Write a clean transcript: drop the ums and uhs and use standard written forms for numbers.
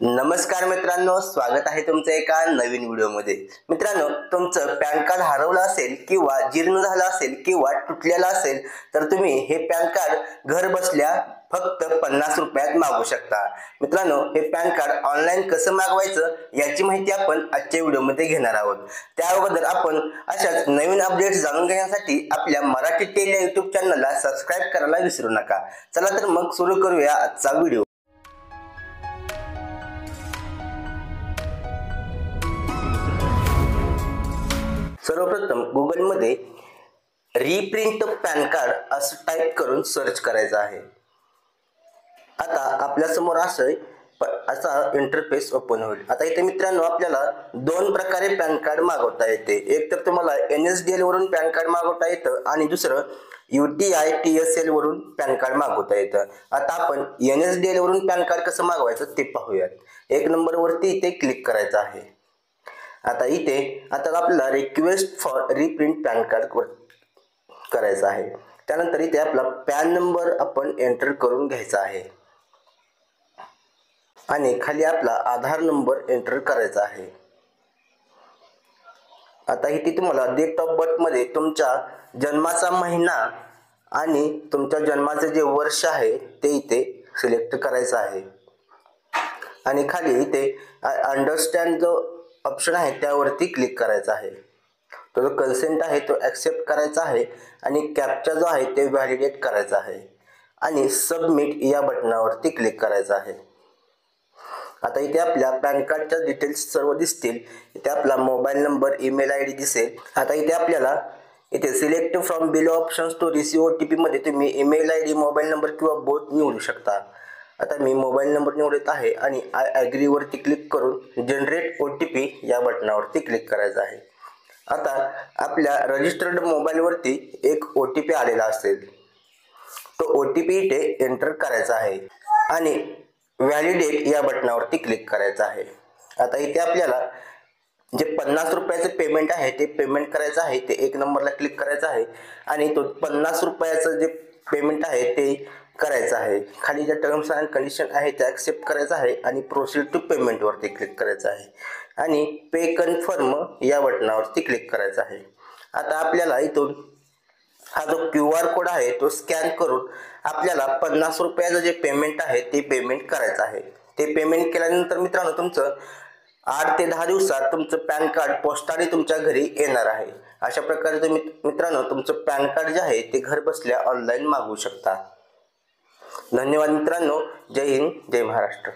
नमस्कार मित्रांनो, स्वागत आहे तुमचं एका नवीन व्हिडिओमध्ये। मित्रांनो, तुमचं पॅन कार्ड हरवलं असेल किंवा जीर्ण झालं असेल किंवा तुटलेलं असेल तर तुम्ही हे पॅन कार्ड घर बसल्या फक्त 50 रुपयात मागवू शकता। मित्रांनो, हे पॅन कार्ड ऑनलाईन कसं मागवायचं याची माहिती आपण आजच्या व्हिडिओमध्ये घेणार आहोत। त्या अगोदर आपण अशाच नवीन अपडेट्स जाणून घेण्यासाठी आपल्या मराठी टेली YouTube चॅनलला सबस्क्राइब करायला विसरू नका। चला तर मग सुरू करूया आजचा व्हिडिओ। सर्वप्रथम गुगल मध्ये रिप्रिंट पॅन कार्ड असं टाइप करून सर्च करायचं आहे। आता आपल्या समोर असा इंटरफेस ओपन होईल। आता इथे मित्रांनो आपल्याला दोन प्रकारे पॅन कार्ड मागवता येते। एक तर तुम्हाला NSDL वरून पॅन कार्ड मागवता येतं आणि दुसरं UTI TSL वरून पॅन कार्ड मागवता येतं। आता आपण NSDL वरून पॅन कार्ड कसं मागवायचं ते पाहूयात। एक नंबर वरती इथे क्लिक करायचं आहे। आता आपल्याला request for reprint pan card करायचा आहे। त्यानंतर इथे आपला पॅन नंबर आपण एंटर करून घ्यायचा आहे आणि खाली आपला आधार नंबर एंटर करायचा आहे। आता इथे तुम्हाला डेट ऑफ बर्थ मध्ये तुमच्या जन्माचा महिना आणि तुमच्या जन्माचे जे वर्ष आहे ते इथे सिलेक्ट करायचं आहे आणि खाली इथे अंडरस्टँड जो ऑप्शन आहे त्यावरती क्लिक करायचा आहे। तो जो कन्सेंट आहे तो ॲक्सेप्ट करायचा आहे आणि कॅप्चा जो आहे ते व्हॅलिडेट करायचा आहे आणि सबमिट या बटनावरती क्लिक करायचं आहे। आता इथे आपल्या पॅन कार्डच्या डिटेल्स सर्व दिसतील। इथे आपला मोबाईल नंबर, ईमेल आयडी दिसेल। आता इथे आपल्याला select from below options to receive OTP मध्ये तुम्ही ईमेल आयडी, मोबाईल नंबर किंवा बोथ निवडू शकता। आता मी मोबाईल नंबर निवडत आहे आणि आय ॲग्री वरती क्लिक करून जनरेट OTP या बटनावरती क्लिक करायचं आहे। आता आपल्या रजिस्टर्ड मोबाईल वरती एक OTP आलेला असेल, तो OTP इथे एंटर करायचा आहे आणि व्हॅलिडेट या बटनावरती क्लिक करायचं आहे। आता इथे आपल्याला जे 50 रुपयाचे पेमेंट आहे ते पेमेंट करायचं आहे। ते एक नंबरला क्लिक करायचं आहे आणि तो 50 रुपयाचं जे पेमेंट आहे ते करायचं आहे। खाली जे टर्म्स अँड कंडिशन आहे ते ॲक्सेप्ट करायचं आहे आणि प्रोसीड टू पेमेंट वरती क्लिक करायचं आहे आणि पे कन्फर्म या बटनावरती क्लिक करायचं आहे। आता आपल्याला इथून हा जो QR कोड आहे तो स्कॅन करून आपल्याला 50 रुपयाचं जे पेमेंट आहे ते पेमेंट करायचं आहे। ते पेमेंट केल्यानंतर मित्रांनो तुमचं 8 ते 10 दिवसात तुमचं पॅन कार्ड पोस्टाने तुमच्या घरी येणार आहे। अशा प्रकारे तुम्ही मित्रांनो तुमचं पॅन कार्ड जे आहे ते घर बसल्या ऑनलाईन मागवू शकता। धन्यवाद मित्रांनो। जय हिंद, जय महाराष्ट्र।